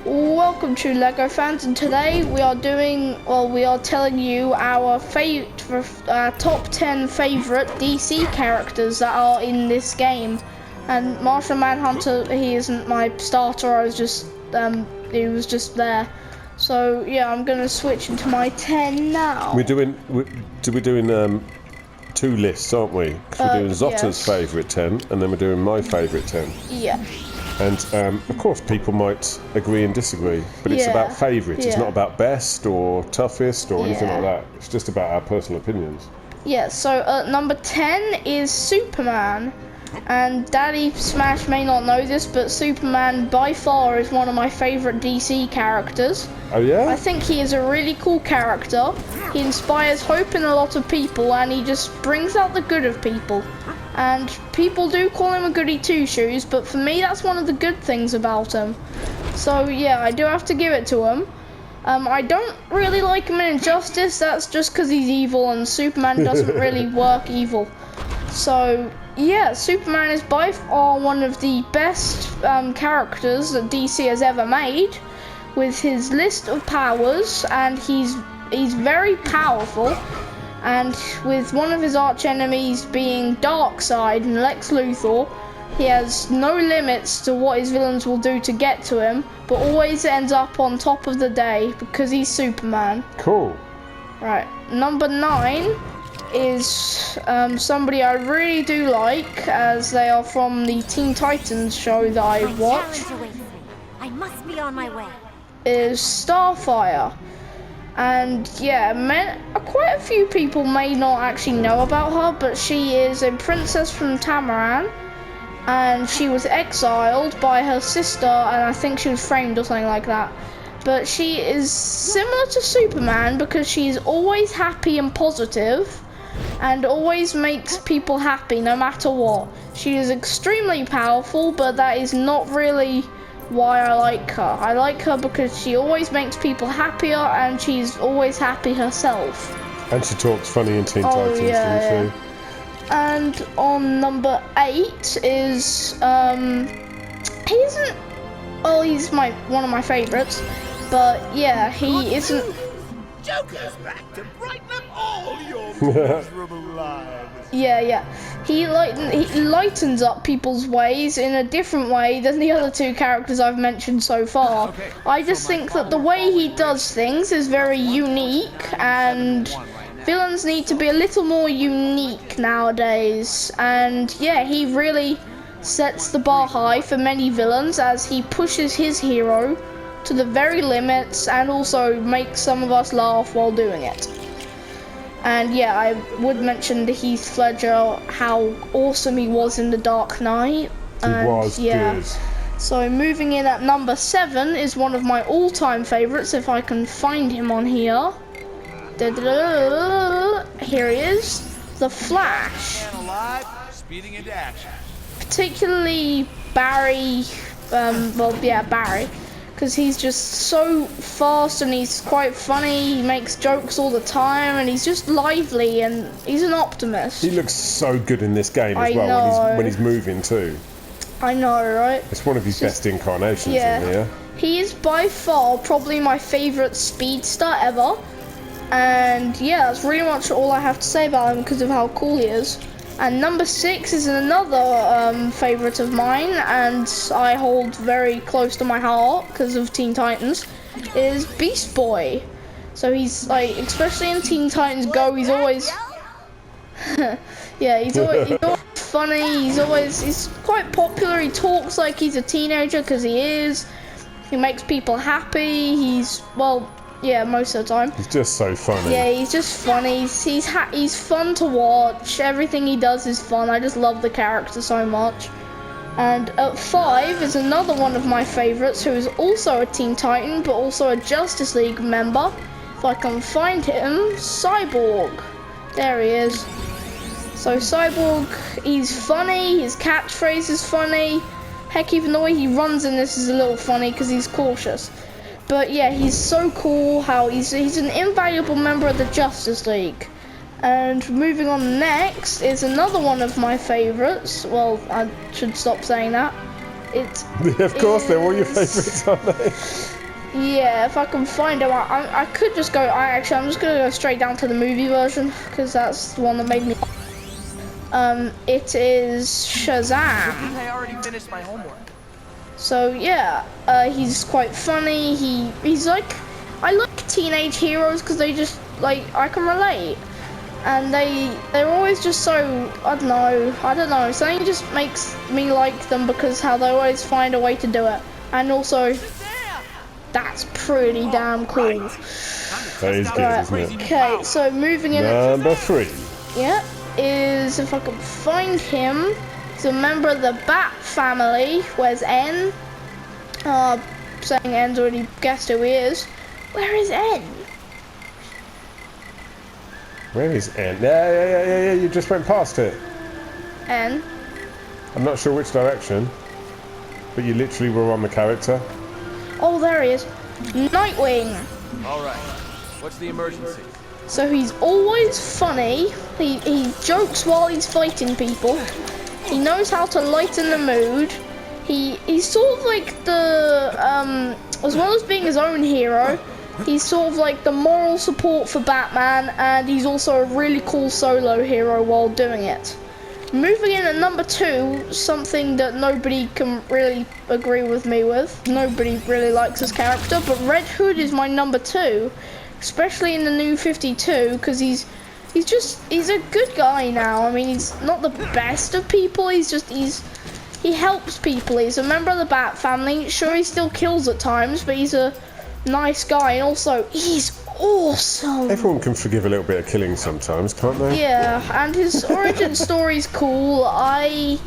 Welcome to LEGO fans, and today we are telling you our top 10 favorite DC characters that are in this game. And Martian Manhunter, he isn't my starter. He was just there. So yeah, I'm gonna switch into my 10 now. We're doing two lists, aren't we? 'Cause we're doing Zotta's favourite 10, and then we're doing my favourite 10. Yeah. And of course, people might agree and disagree, but it's about favourite. It's not about best or toughest or anything like that. It's just about our personal opinions. Yeah. So number 10 is Superman. And Daddy Smash may not know this, but Superman by far is one of my favourite DC characters. Oh yeah? I think he is a really cool character. He inspires hope in a lot of people, and he just brings out the good of people. And people do call him a goody two-shoes, but for me that's one of the good things about him. So yeah, I do have to give it to him. I don't really like him in Injustice. That's just because he's evil, and Superman doesn't really work evil. So yeah, Superman is by far one of the best characters that DC has ever made, with his list of powers, and he's very powerful. And with one of his arch enemies being Darkseid and Lex Luthor, he has no limits to what his villains will do to get to him, but always ends up on top of the day because he's Superman. Cool. Right, number 9 is somebody I really do like, as they are from the Teen Titans show that I watch. I must be on my way. Is Starfire. And yeah, quite a few people may not actually know about her, but she is a princess from Tamaran, and she was exiled by her sister, and I think she was framed or something like that. But she is similar to Superman because she's always happy and positive, and always makes people happy no matter what. She is extremely powerful, but that is not really why I like her. I like her because she always makes people happier, and she's always happy herself. And she talks funny in Teen Titans, doesn't she? And on number 8 is he's one of my favourites, but yeah, he isn't. Joker's back to brighten up all your miserable lives. Yeah. He lightens up people's ways in a different way than the other two characters I've mentioned so far. I just think that the way he does things is very unique, and villains need to be a little more unique nowadays. And yeah, he really sets the bar high for many villains, as he pushes his hero to the very limits, and also makes some of us laugh while doing it. And yeah, I would mention the Heath Ledger, how awesome he was in The Dark Knight. He was good. So moving in at number 7 is one of my all-time favourites, if I can find him on here. Here he is, The Flash. Speeding into action. Particularly Barry, Barry. Because he's just so fast, and he's quite funny. He makes jokes all the time, and he's just lively, and he's an optimist. He looks so good in this game as well, when he's moving too. I know, right? It's one of his best incarnations in here. He is by far probably my favourite speedster ever. And yeah, that's really much all I have to say about him because of how cool he is. And number 6 is another favourite of mine, and I hold very close to my heart because of Teen Titans, is Beast Boy. So he's like, especially in Teen Titans Go, he's always he's always funny. He's quite popular. He talks like he's a teenager because he is. He makes people happy. Most of the time. He's just so funny. Yeah, he's just funny. He's fun to watch. Everything he does is fun. I just love the character so much. And at 5 is another one of my favourites, who is also a Teen Titan, but also a Justice League member. If I can find him, Cyborg. There he is. So Cyborg, he's funny. His catchphrase is funny. Heck, even the way he runs in this is a little funny because he's cautious. But yeah, he's so cool. How he's an invaluable member of the Justice League. And moving on next is another one of my favourites. Well, I should stop saying that. Of course, they're all your favourites, aren't they? Yeah, if I can find him, I could just go. I'm just gonna go straight down to the movie version because that's the one that made me. It is Shazam. I already finished my homework. So yeah, he's quite funny. He's like, I like teenage heroes because they just like I can relate, and they're always just so I don't know. Something just makes me like them because how they always find a way to do it, and also. That's pretty damn cool. That is good, isn't it? Okay, so moving in. Number 3. Yeah, is if I can find him. He's a member of the Bat family. Where's N? Saying N's already guessed who he is. Where is N? Where is N? Yeah, you just went past it. N. I'm not sure which direction, but you literally were on the character. Oh, there he is. Nightwing. All right. What's the emergency? So he's always funny. He jokes while he's fighting people. He knows how to lighten the mood. He's sort of like the as well as being his own hero, he's sort of like the moral support for Batman, and he's also a really cool solo hero while doing it. Moving in at number 2, something that nobody can really agree with me with. Nobody really likes his character, but Red Hood is my number 2, especially in the new 52, because he's a good guy now. I mean, he's not the best of people. He helps people. He's a member of the Bat family. Sure, he still kills at times, but he's a nice guy, and also he's awesome. Everyone can forgive a little bit of killing sometimes, can't they? Yeah, and his origin story's cool. I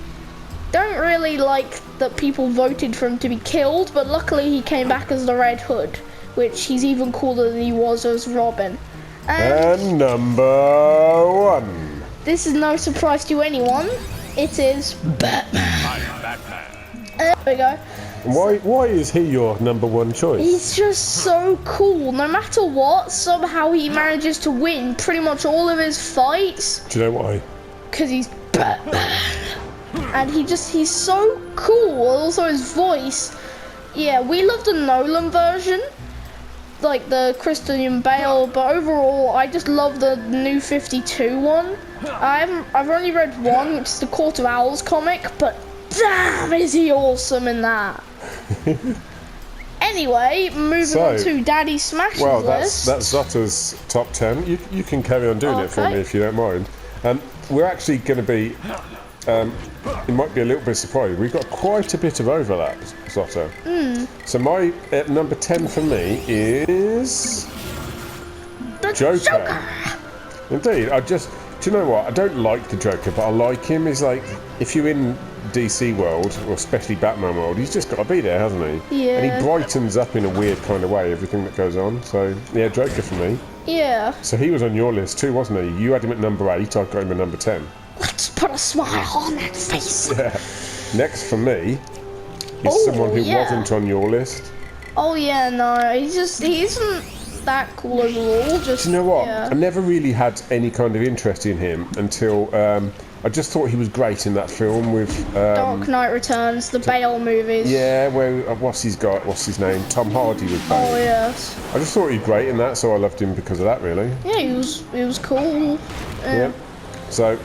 don't really like that people voted for him to be killed, but luckily he came back as the Red Hood, which he's even cooler than he was as Robin. And number 1. This is no surprise to anyone. It is Batman. I'm Batman. There we go. Why is he your number 1 choice? He's just so cool. No matter what, somehow he manages to win pretty much all of his fights. Do you know why? Because he's Batman. And he's so cool. Also his voice. Yeah, we love the Nolan version, like the Christian Bale, but overall I just love the new 52 one. I've only read one, which is the Court of Owls comic, but damn is he awesome in that. Anyway, moving on to Daddy Smash's list. That's Zotta's top 10. You can carry on doing it for me if you don't mind. We're actually going to be, it might be a little bit surprising. We've got quite a bit of overlap, Zotta. So my number 10 for me is The Joker. Indeed, do you know what? I don't like the Joker, but I like him. He's like, if you're in DC world, or especially Batman world, he's just got to be there, hasn't he? Yeah. And he brightens up in a weird kind of way everything that goes on. So yeah, Joker for me. Yeah. So he was on your list too, wasn't he? You had him at number 8. I got him at number 10. Let's put a smile on that face. Yeah. Next for me is someone who wasn't on your list. Oh yeah, no, he isn't that cool overall. Just, Do you know what? Yeah. I never really had any kind of interest in him until I just thought he was great in that film with Dark Knight Returns, the Bale movies. Yeah, where what's his name? Tom Hardy was Bale. Oh yes. I just thought he was great in that, so I loved him because of that, really. Yeah, he was cool. Yeah. So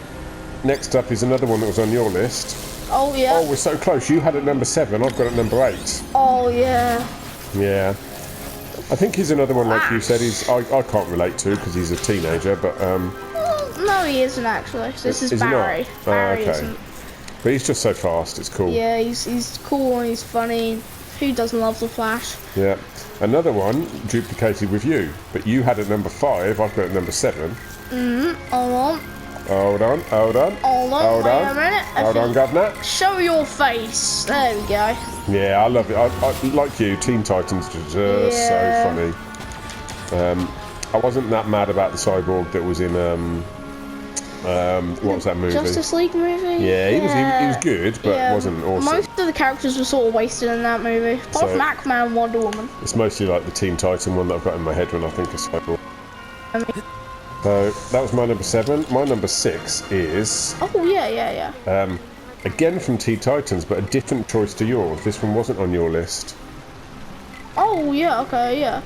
next up is another one that was on your list. Oh yeah. Oh, we're so close. You had it number 7. I've got it number 8. Oh yeah. Yeah. I think he's another one, like you said. I can't relate to because he's a teenager, but No, he isn't actually. This is he Barry. not? Barry Okay. isn't. But he's just so fast. It's cool. Yeah, he's cool and he's funny. Who doesn't love the Flash? Yeah. Another one duplicated with you, but you had it number 5. I've got it number 7. Hold on. Hold on. Hold on. Hold Wait on. a minute. Hold on, governor. Show your face. There we go. Yeah, I love it. I like you. Teen Titans are just so funny. I wasn't that mad about the cyborg that was in what was that movie? Justice League movie? Yeah, he was good, but wasn't awesome. Most of the characters were sort of wasted in that movie. Apart from Aquaman and Wonder Woman. It's mostly like the Teen Titan one that I've got in my head when I think of cyborg. So that was my number 7. My number 6 is Oh yeah. again from Teen Titans, but a different choice to yours. This one wasn't on your list. Oh, yeah, okay, yeah.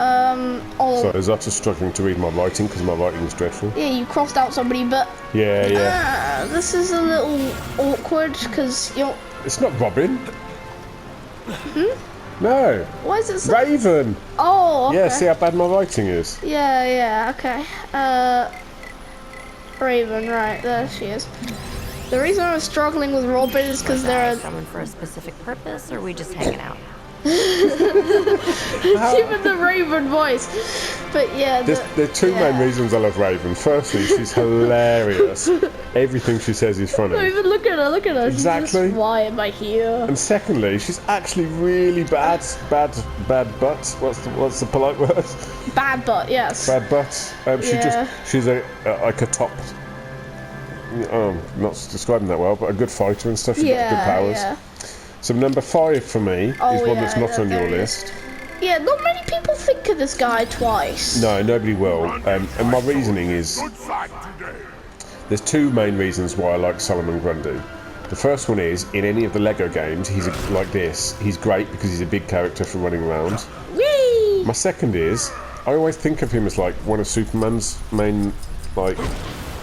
Oh, So is that just struggling to read my writing because my writing is dreadful? yeah, you crossed out somebody, but Yeah. this is a little awkward because you're. It's not Robin. No. Why is it so? Raven. Oh, okay. Yeah, see how bad my writing is? Yeah, okay. Raven, right, there she is. The reason I was struggling with Robin is because there are. Someone for a specific purpose, or are we just hanging out? Even the Raven voice. But yeah. There are two main reasons I love Raven. Firstly, she's hilarious. Everything she says is funny. Don't even look at her. Exactly. She's just, why am I here? And secondly, she's actually really bad butt. What's the polite word? Bad butt, yes. Bad butt. She's like a top. Not describing that well, but a good fighter and stuff. She's got good powers. Yeah. So number 5 for me is one that's not on your list. Yeah, not many people think of this guy twice. No, nobody will. And my reasoning is there's two main reasons why I like Solomon Grundy. The first one is in any of the Lego games, he's like this. He's great because he's a big character for running around. Whee! My second is I always think of him as like one of Superman's main like.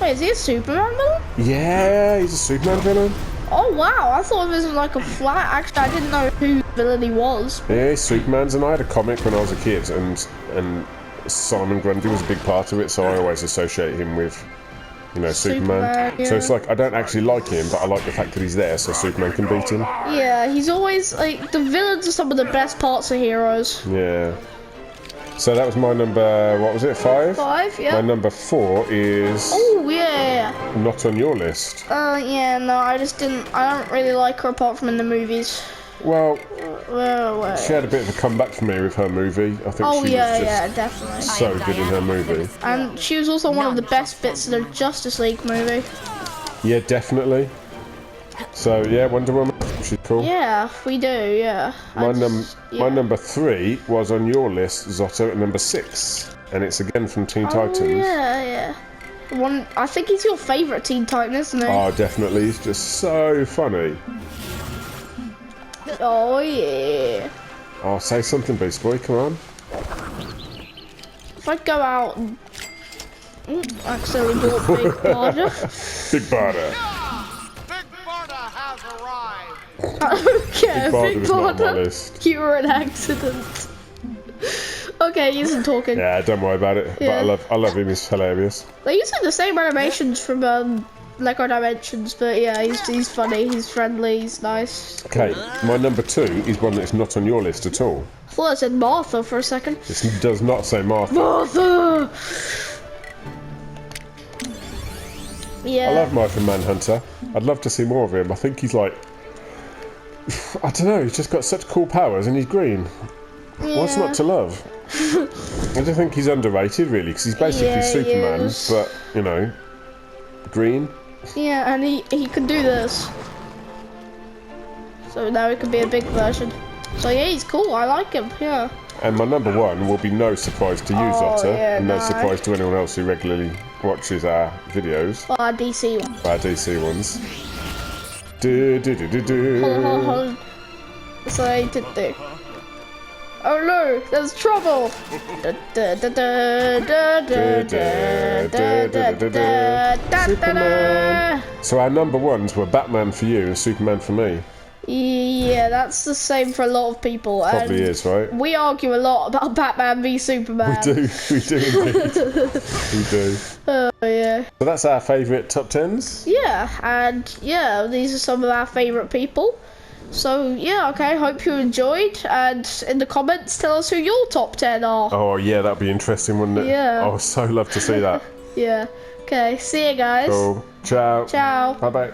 Wait, is he a Superman villain? Yeah, he's a Superman villain. Oh wow, I thought it was like a flat. Actually, I didn't know who the villain he was. Yeah, Superman's, and I had a comic when I was a kid, and Solomon Grundy was a big part of it, so I always associate him with, Superman. Yeah. So it's like I don't actually like him, but I like the fact that he's there, so Superman can beat him. Yeah, he's always like the villains are some of the best parts of heroes. Yeah. So that was my number. What was it? 5. 5, yeah. My number 4 is Oh yeah. not on your list. Yeah, no, I don't really like her apart from in the movies. Well, Well. she had a bit of a comeback for me with her movie. I think Oh she yeah, was yeah, just definitely. so good in her movie. And she was also one of the best bits of the Justice League movie. Yeah, definitely. So yeah, Wonder Woman, she's cool. Yeah, we do, yeah. My number 3 was on your list, Zotto, at number 6, and it's again from Teen Titans. Yeah. One, I think he's your favourite Teen Titan, isn't he? Oh, definitely. He's just so funny. Oh yeah. Oh, say something, Beast Boy. Come on. If I go out and accidentally bought Big Barda. Big Barda. Big Barda has arrived. I don't care, Big Big Barda was not on my Barda. list. You were an accident. Okay, he isn't talking. Yeah, don't worry about it. Yeah. But I love him. He's hilarious. They're using the same animations from Lego Dimensions, but yeah, he's funny, he's friendly, he's nice. Okay, my number 2 is one that's not on your list at all. I thought I said Martha for a second. This does not say Martha. Martha! Yeah. I love Martian Manhunter. I'd love to see more of him. I think he's like, I don't know, he's just got such cool powers and he's green. What's not to love? I don't think he's underrated really, because he's basically Superman, but green. Yeah, and he can do this. So now he can be a big version. So yeah, he's cool, I like him, yeah. And my number 1 will be no surprise to you, Zotter, yeah, and no no. surprise to anyone else who regularly watches our videos. Our DC one. Our DC ones. Do. Hold on. So I did do. Oh no, there's trouble! Superman. So our number 1s were Batman for you and Superman for me. Yeah, that's the same for a lot of people. Probably is, right? We argue a lot about Batman v Superman. We do indeed. We do. Oh yeah. So that's our favourite top 10s? Yeah, and yeah, these are some of our favourite people. So yeah, okay, hope you enjoyed, and in the comments tell us who your top 10 are. Oh yeah, that'd be interesting, wouldn't it? Yeah. I would so love to see that. Yeah. Okay, see you guys. Cool. Ciao. Ciao. Bye bye.